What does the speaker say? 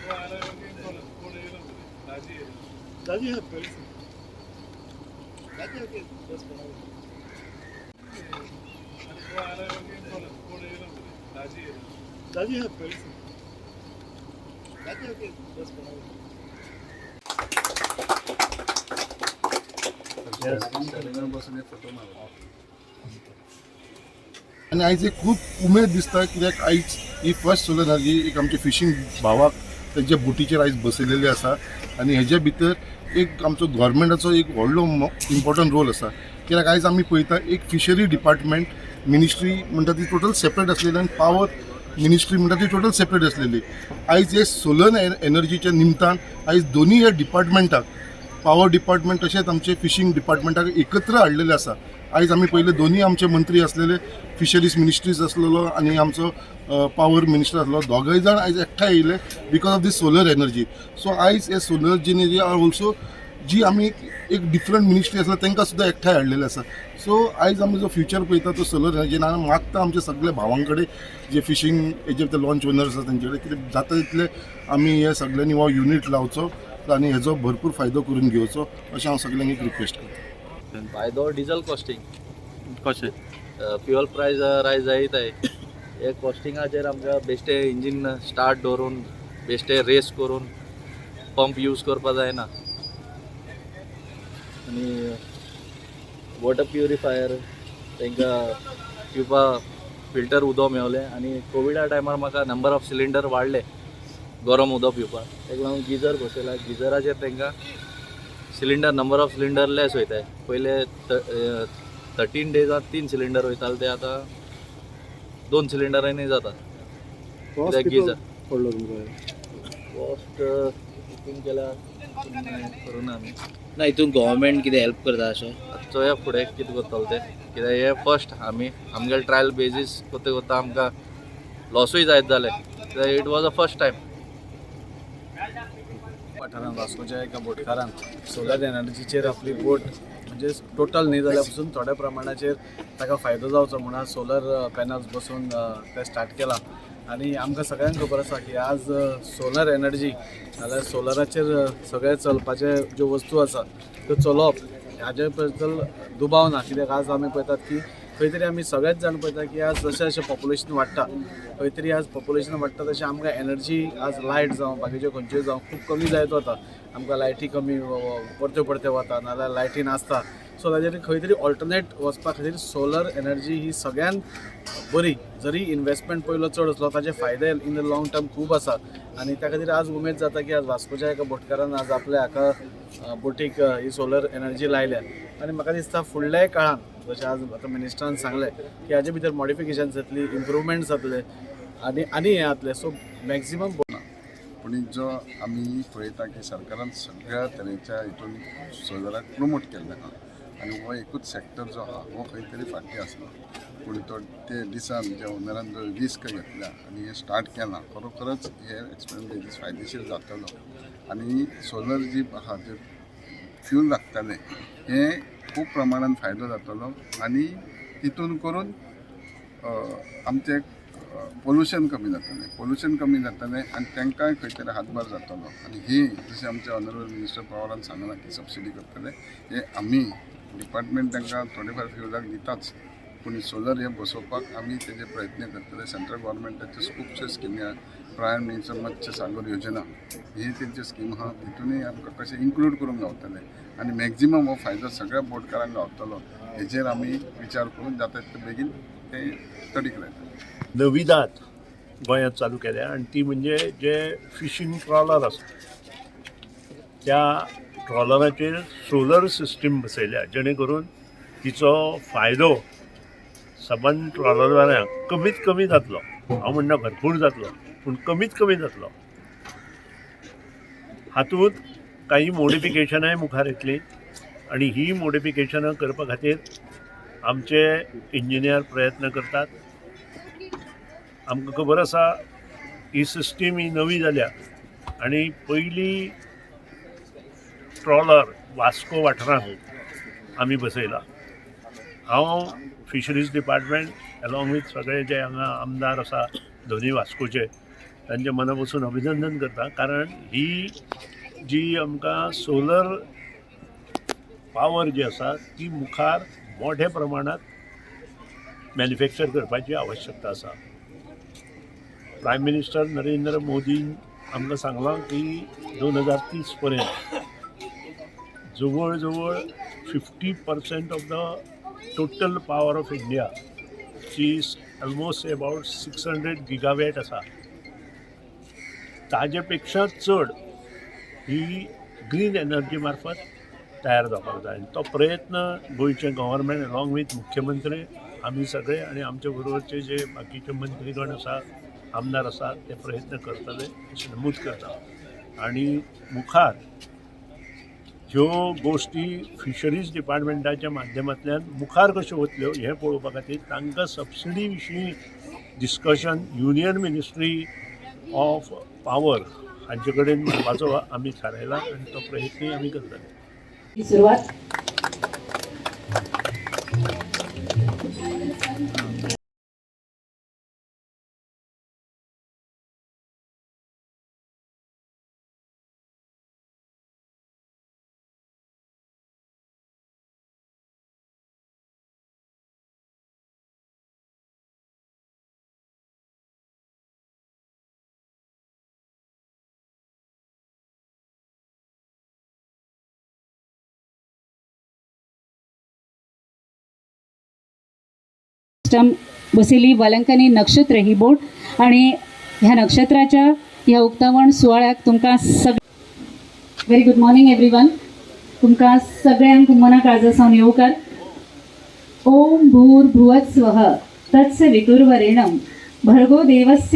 Daji have very Daji okay, just for now. Daji have very Daji okay, just for now. आणि आयज एक खूब उमेद दिसता कित्याक आयज ही फर्स्ट सोलर एनर्जी एक आमचे फिशींग भावाक तेंच्या बोटीचेर आयज बसयलेले आसा आनी हेजे भितर एक आमचो गव्हर्मेंटाचो एक व्हडलो इम्पॉर्टंट रोल आसा कित्याक आयज आमी पळयता एक फिशरी डिपार्टमेंट मिनिस्ट्री म्हणटा ती टोटल सेपरेट आसलेली आनी पावर मिनिस्ट्री म्हणटा ती टोटल सेपरेट आसलेली. आयज हे सोलर एनर्जीच्या निमतान आयज दोनी ह्या डिपार्टमेंटाक पावर डिपार्टमेंट तशेंच आमचे फिशींग डिपार्टमेंटाक एकत्र हाडलेले आसा. आयज आमी पयले दोनी आमचे मंत्री आसलेले फिशरीज मिनिस्ट्रीज आसलेलो आनी आमचो पावर मिनिस्टर आसलो दोगांय जाण आयज एकठांय येयले because of this solar energy. So आयज हे सोलर एनर्जी आर ऑल्सो जी आमी एक डिफरंट मिनिस्ट्री आसला तांकां सुद्दां एकठांय हाडलेले आसा. सो आयज आमी जो फ्युचर पळयता तो सोलर एनर्जीन हांव मागता आमच्या सगळ्या भावां कडेन जे फिशींग हेजे ते लॉन्च ओनर्स आसा तेंचे कडेन कितें जाता तितले आमी हे सगळ्यांनी हो युनीट लावचो आनी हेजो भरपूर फायदो करून घेवचो अशें हांव सगळ्यांक एक रिक्वेस्ट करता. फायदो डिझल कॉस्टिंग कशें फ्युअल प्रायस रायज जायताय हे कॉस्टिंगाचेर आमकां बेश्टे इंजीन स्टार्ट दवरून बेश्टे रेस करून पंप यूज करपा जायना आनी वॉटर प्युरिफायर तांकां पिवपा फिल्टर उदक मेवलें आनी कोविडा टायमार म्हाका नंबर ऑफ सिलिंडर वाडले गरम उदक पिवपाक ताका लागून गिजर बसयला. गिजराचेर तांकां सिलिंडर नंबर ऑफ सिलिंडर लेस वयताय. पयले 13 डेजात 3 सिलिंडर वयताले ते आतां 2 सिलिंडरांनी जाता. गिजर पडलो तुमकां कॉस्ट हितून केल्यार करूना आमी ना हितून गव्हर्मेंट कितें हेल्प करता अशें चोया फुडें कितें करतलो ते कित्याक हे फर्स्ट आमगेले ट्रायल बेजीस कोत्ता कोत्ता आमकां लॉसूय जायत जालें कित्याक it was a first time. वाठारांत वास्कोच्या एका बोटकारान सोलर एनर्जीचेर आपली बोट म्हणजे टोटल न्ही जाल्या पासून थोड्या प्रमाणाचेर ताका फायदो जावचो म्हणून सोलर पॅनल्स बसून ते स्टार्ट केला. आनी आमकां सगळ्यांक खबर आसा की आज सोलर एनर्जी नाल्यार सोलराचेर सगळे चलपाचे ज्यो वस्तू आसा त्यो चलोवप हाजे बद्दल दुबाव ना. कित्याक आज आमी पळयतात की खंय तरी आमी सगळेच जाण पळयता की आज जशें जशें पॉप्युलेशन वाडटा खंय तरी आज पॉप्युलेशन वाडटा तशें आमकां एनर्जी आज लायट जावं बाकीच्यो खंयच्योय जावं खूब कमी जायत वता. आमकां लायटी कमी परत्यो परत्यो वता नाल्यार लायटी नासता. सो ताजेर खंय तरी ऑल्टरनेट वचपा खातीर सोलर एनर्जी ही सगळ्यांत बरी. जरी इन्वेस्टमेंट पयलो चड आसलो ताजे फायदे इन द लॉंग टर्म खूब आसा आनी त्या खातीर आज उमेद जाता की आज वास्कोच्या एका बोटकारान आज आपल्या हाका बोटीक ही सोलर एनर्जी लायल्या आनी म्हाका दिसता फुडल्या काळांत जशें आज आतां मिनिस्टरान सांगलें की हाजे भितर मॉडिफिकेशन्स जातली इम्प्रुवमेंट्स जातले आनी हे जातले. सो मॅक्झिमम पूण जो आमी पळयता की सरकारान सगळ्या तरेच्या हितून सोलराक प्रमोट केल्लें आहा आनी हो एकूच सॅक्टर जो आहा हो खंय तरी फाटीं आसलो. पूण तो ते दिसान ज्या ओनरान जो रिस्क घेतल्या आनी हे स्टार्ट केलां खरोखरच हे एक्सपेरिमेंट फायदेशीर जातलो. आनी सोलर जी आहा जे फ्यूल लागताले हे खूब प्रमाणान फायदो जातलो आनी तितून करून आमचें पोल्युशन कमी जातलें आनी तांकांय खंय तरी हातभार जातलो. आनी ही जशें आमचे ऑनरेबल मिनिस्टर पवारान सांगलां की सबसिडी करतले हे आमी डिपार्टमेंट तांकां थोडे फार फ्युलाक दिताच पूण सोलर हे बसोवपाक आमी तेजे प्रयत्न करतले. सेंट्रल गव्हर्मेंटाच्यो खुबश्यो स्किमी आहा. प्रायम मिनिस्टर मत्स्य सागर योजना ही तेंची स्कीम आहा तितूनय आमकां कशें इन्क्लूड करूंक गावतलें आनी मॅक्झिमम हो फायदो सगळ्या बोटकारांक गावतलो हेजेर आमी विचार करून जाता तितले बेगीन ते तडीक लायता. नविदाद गोंयांत चालू केल्या आनी ती म्हणजे जे फिशींग ट्रॉलर आसा त्या ट्रॉलराचेर सोलर सिस्टम बसयल्या जेणे करून तिचो फायदो सबंद ट्रॉलरवाल्यांक कमीत कमी जातलो. हांव म्हणना भरपूर जातलो पूण कमीत कमी जातलो. हातूंत काही मॉडिफिकेशनाय मुखार येतली आनी ही मॉडिफिकेशनां करपा खातीर आमचे इंजिनियर प्रयत्न करतात. आमकां खबर आसा ही सिस्टीम ही नवी जाल्या आनी पयली ट्रॉलर वास्को वाठारांत आमी बसयला. हांव फिशरीज डिपार्टमेंट अलॉंग वीथ सगळे जे हांगा आमदार आसा दोनी वास्कोचे तांचे मनापासून अभिनंदन करता, कारण ही जी आमकां सोलर पावर जी आसा ती मुखार मोठ्या प्रमाणात मॅन्युफॅक्चर करपाची आवश्यकता आसा. प्रायम मिनिस्टर नरेंद्र मोदीन आमकां सांगलां की 2030 पर्यंत जवळ जवळ 50% of the total power of India ची ऑलमोस्ट अबाउट 600 गिगावॅट आसा. ताजे पेक्षा चड ही ग्रीन एनर्जी मार्फत तयार जावपाक जाय. तो प्रयत्न गोंयचे गव्हर्मेंट अलॉंग विथ मुख्यमंत्री आमी सगळे आणि आमचे बरोबरचे जे बाकीचे मंत्रीगण आसा, आमदार आसा, ते प्रयत्न करतले अशें नमूद करता. आणि मुखार ह्यो गोश्टी फिशरीज डिपार्टमेंटाच्या माध्यमांतल्यान मुखार कश्यो वतल्यो हें पळोवपा खातीर तांकां सबसिडी विशीं discussion union ministry of power हांचे कडेन म्हणपाचो आमी थारायला आनी तो प्रयत्नय आमी करतले. सुरुवात सिस्टम बसयली वालंकानी नक्षत्र ही बोट आणि ह्या नक्षत्राच्या ह्या उक्तावण सुवाळ्याक तुमकां व्हेरी गुड मॉर्निंग एवरीवन. तुमकां सगळ्यांक मना काळजासावन येवकार. ओम भूर्भुवः स्वः तत्सवितुर्वरेण्यं भर्गो देवस्य